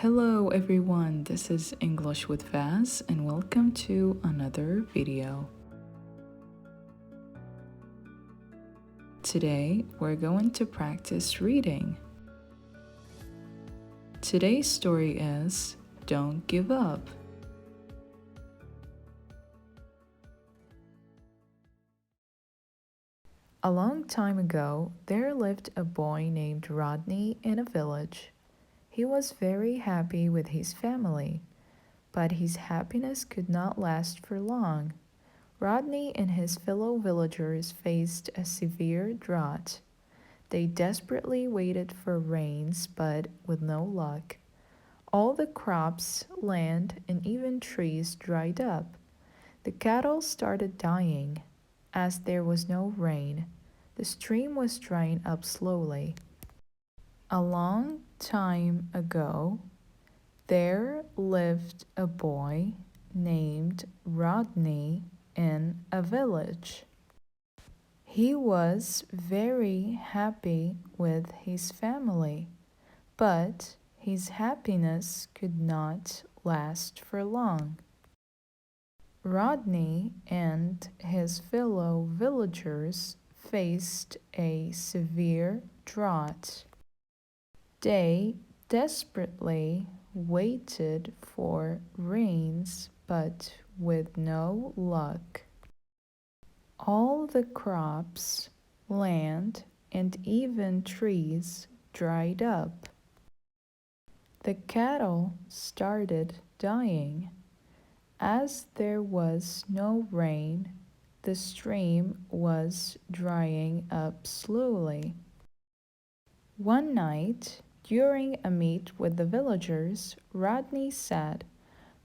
Hello everyone, this is English with Vaz and welcome to another video. Today we're going to practice reading. Today's story is Don't Give Up. A long time ago, there lived a boy named Rodney in a village. He was very happy with his family, but his happiness could not last for long. Rodney and his fellow villagers faced a severe drought. They desperately waited for rains, but with no luck. All the crops, land, and even trees dried up. The cattle started dying. As there was no rain, the stream was drying up slowly. A long time ago, there lived a boy named Rodney in a village. He was very happy with his family, but his happiness could not last for long. Rodney and his fellow villagers faced a severe drought. They desperately waited for rains, but with no luck. All the crops, land, and even trees dried up. The cattle started dying. As there was no rain, the stream was drying up slowly. One night, during a meet with the villagers, Rodney said,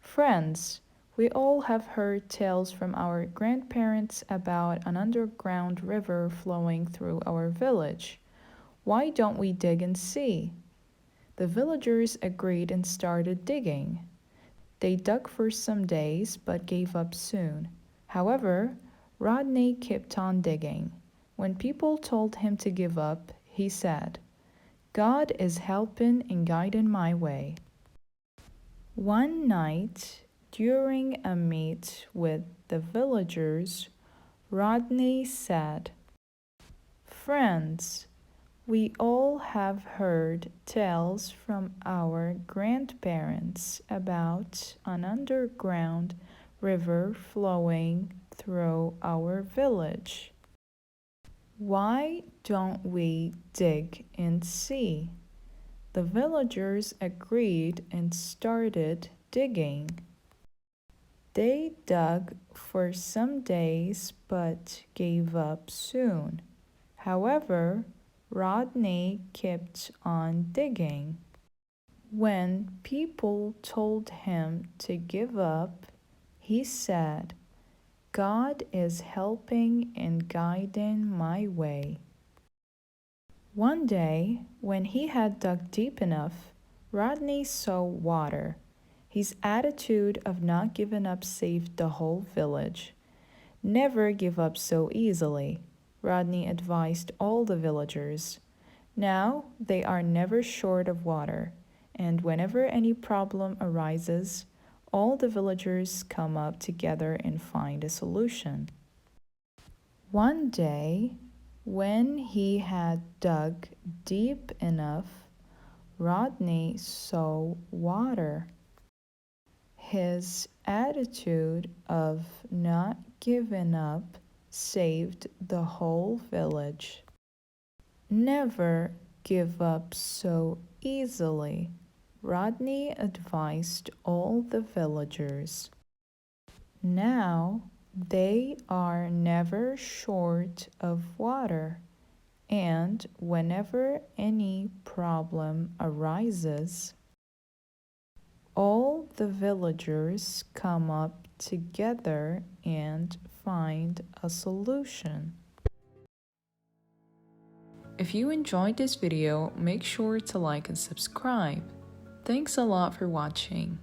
"Friends, we all have heard tales from our grandparents about an underground river flowing through our village. Why don't we dig and see?" The villagers agreed and started digging. They dug for some days but gave up soon. However, Rodney kept on digging. When people told him to give up, he said, "God is helping and guiding my way." One night, during a meet with the villagers, Rodney said, "Friends, we all have heard tales from our grandparents about an underground river flowing through our village. Why don't we dig and see?" The villagers agreed and started digging. They dug for some days but gave up soon. However, Rodney kept on digging. When people told him to give up, he said, "God is helping and guiding my way." One day, when he had dug deep enough, Rodney saw water. His attitude of not giving up saved the whole village. "Never give up so easily," Rodney advised all the villagers. Now they are never short of water, and whenever any problem arises, all the villagers come up together and find a solution. One day, when he had dug deep enough, Rodney saw water. His attitude of not giving up saved the whole village. Never give up so easily, Rodney advised all the villagers. Now they are never short of water, and whenever any problem arises, all the villagers come up together and find a solution. If you enjoyed this video, make sure to like and subscribe. Thanks a lot for watching.